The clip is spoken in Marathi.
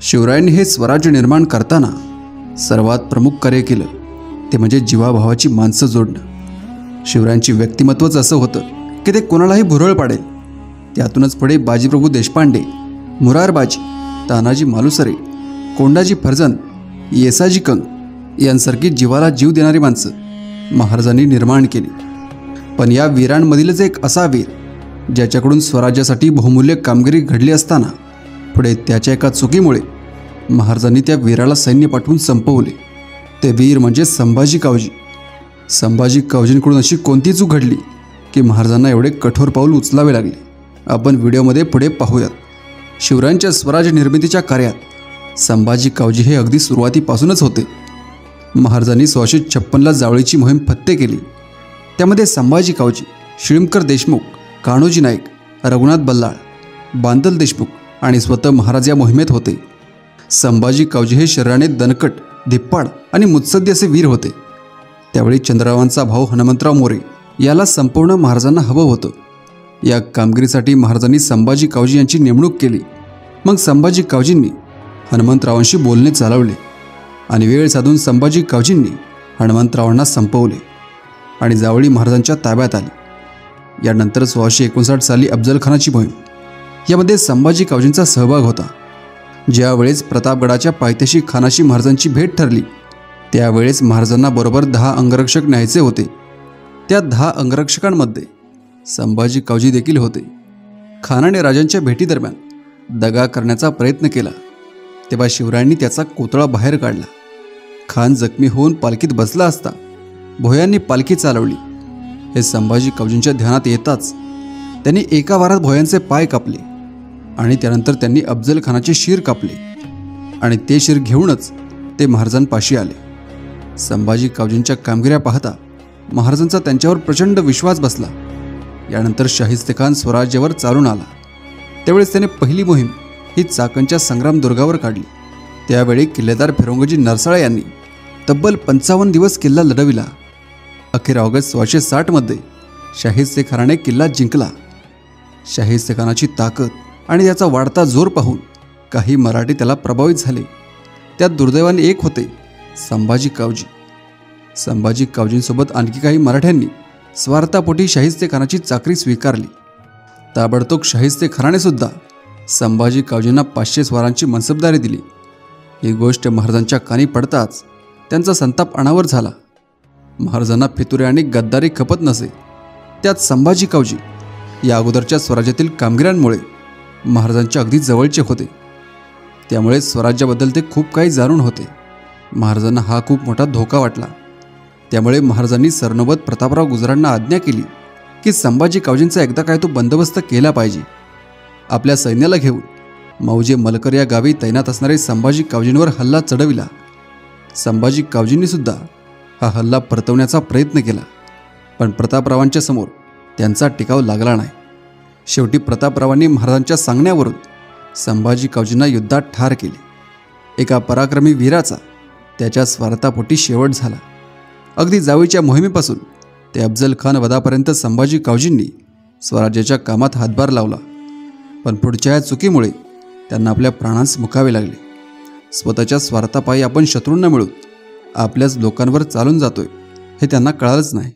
शिवरायांनी हे स्वराज्य निर्माण करताना सर्वात प्रमुख कार्य केलं ते म्हणजे जीवाभावाची माणसं जोडणं। शिवरायांची व्यक्तिमत्वच असं होतं की ते कोणालाही भुरळ पाडेल। त्यातूनच पुढे बाजीप्रभू देशपांडे, मुरारबाजी, तानाजी मालुसरे, कोंडाजी फर्जंद, येसाजी कंग यांसारखी जीवाला जीव देणारी माणसं महाराजांनी निर्माण केली। पण या वीरांमधीलच एक असा वीर ज्याच्याकडून स्वराज्यासाठी बहुमूल्य कामगिरी घडली असताना पुढे त्याच्या एका चुकीमुळे महाराजांनी त्या वीराला सैन्य पाठवून संपवले। ते वीर म्हणजे संभाजी कावजी। संभाजी कावजींकडून अशी कोणती चूक घडली की महाराजांना एवढे कठोर पाऊल उचलावे लागले? आपण व्हिडिओमध्ये पुढे पाहूयात। शिवरायांच्या स्वराज्य निर्मितीच्या कार्यात संभाजी कावजी हे अगदी सुरुवातीपासूनच होते। महाराजांनी 1656ला जावळीची मोहीम फत्ते केली। त्यामध्ये संभाजी कावजी, शिळीमकर देशमुख, कान्होजी नाईक, रघुनाथ बल्लाळ, बांदल देशमुख आणि स्वतः महाराज या मोहिमेत होते। संभाजी कावजी हे शरीराने दणकट, धिप्पाड आणि मुत्सद्दी असे वीर होते। त्यावेळी चंद्ररावांचा भाऊ हनुमंतराव मोरे याला संपवणं महाराजांना हवं होतं। या कामगिरीसाठी महाराजांनी संभाजी कावजी यांची नेमणूक केली। मग संभाजी कावजींनी हनुमंतरावांशी बोलणे चालवले आणि वेळ साधून संभाजी कावजींनी हनुमंतरावांना संपवले आणि जावळी महाराजांच्या ताब्यात आली। यानंतर 1659 साली अफजलखानाची मोहीम, यामध्ये संभाजी कावजींचा सहभाग होता। ज्यावेळेस प्रतापगडाच्या पायथ्याशी खानाशी महाराजांची भेट ठरली त्यावेळेस महाराजांना बरोबर 10 अंगरक्षक न्यायचे होते। त्या 10 अंगरक्षकांमध्ये संभाजी कावजी देखील होते। खानाने राजांच्या भेटीदरम्यान दगा करण्याचा प्रयत्न केला तेव्हा शिवरायांनी त्याचा कोतळा बाहेर काढला। खान जखमी होऊन पालखीत बसला असता भोयांनी पालखी चालवली। हे संभाजी कावजींच्या ध्यानात येताच त्यांनी एका वारात भोयांचे पाय कापले आणि त्यानंतर त्यांनी अफजलखानाचे शिर कापले आणि ते शिर घेऊनच ते महाराजांपाशी आले। संभाजी कावजींच्या कामगिऱ्या पाहता महाराजांचा त्यांच्यावर प्रचंड विश्वास बसला। यानंतर शाहिस्तेखान स्वराज्यावर चालून आला। त्यावेळेस त्याने पहिली मोहीम ही चाकणच्या संग्राम दुर्गावर काढली। त्यावेळी किल्लेदार फिरोंगजी नरसाळे यांनी तब्बल 55 दिवस किल्ला लढविला। अखेर ऑगस्ट 1660मध्ये शाहिस्तेखानाने किल्ला जिंकला। शाहिस्तेखानाची ताकद आणि त्याचा वाढता जोर पाहून काही मराठी त्याला प्रभावित झाले। त्यात दुर्दैवाने एक होते संभाजी कावजी। संभाजी कावजींसोबत आणखी काही मराठ्यांनी स्वार्थापोटी शाहिस्तेखानाची चाकरी स्वीकारली। ताबडतोब शाहिस्तेखानाने सुद्धा संभाजी कावजींना 500 स्वारांची मनसबदारी दिली। ही गोष्ट महाराजांच्या कानी पडताच त्यांचा संताप अनावर झाला। महाराजांना फितुरे आणि गद्दारी खपत नसे। त्यात संभाजी कावजी या अगोदरच्या स्वराज्यातील कामगिऱ्यांमुळे महाराजांच्या अगदी जवळचे होते। त्यामुळे स्वराज्याबद्दल ते खूप काही जाणून होते। महाराजांना हा खूप मोठा धोका वाटला। त्यामुळे महाराजांनी सरनोबत प्रतापराव गुजरांना आज्ञा केली की संभाजी कावजींचा एकदा काय तो बंदोबस्त केला पाहिजे। आपल्या सैन्याला घेऊन मौजे मलकर या गावी तैनात असणारे संभाजी कावजींवर हल्ला चढविला। संभाजी कावजींनी सुद्धा हा हल्ला परतवण्याचा प्रयत्न केला, पण प्रतापरावांच्या समोर त्यांचा टिकाव लागला नाही। शेवटी प्रतापरावांनी महाराजांच्या सांगण्यावरून संभाजी कावजींना युद्धात ठार केले। एका पराक्रमी वीराचा त्याच्या स्वार्थापोटी शेवट झाला। अगदी जावळीच्या मोहिमेपासून ते अफजलखान वधापर्यंत संभाजी कावजींनी स्वराज्याच्या कामात हातभार लावला, पण पुढच्या या चुकीमुळे त्यांना आपल्या प्राणांस मुकावे लागले। स्वतःच्या स्वार्थापायी आपण शत्रूंना मिळून आपल्याच लोकांवर चालून जातोय हे त्यांना कळालंच नाही।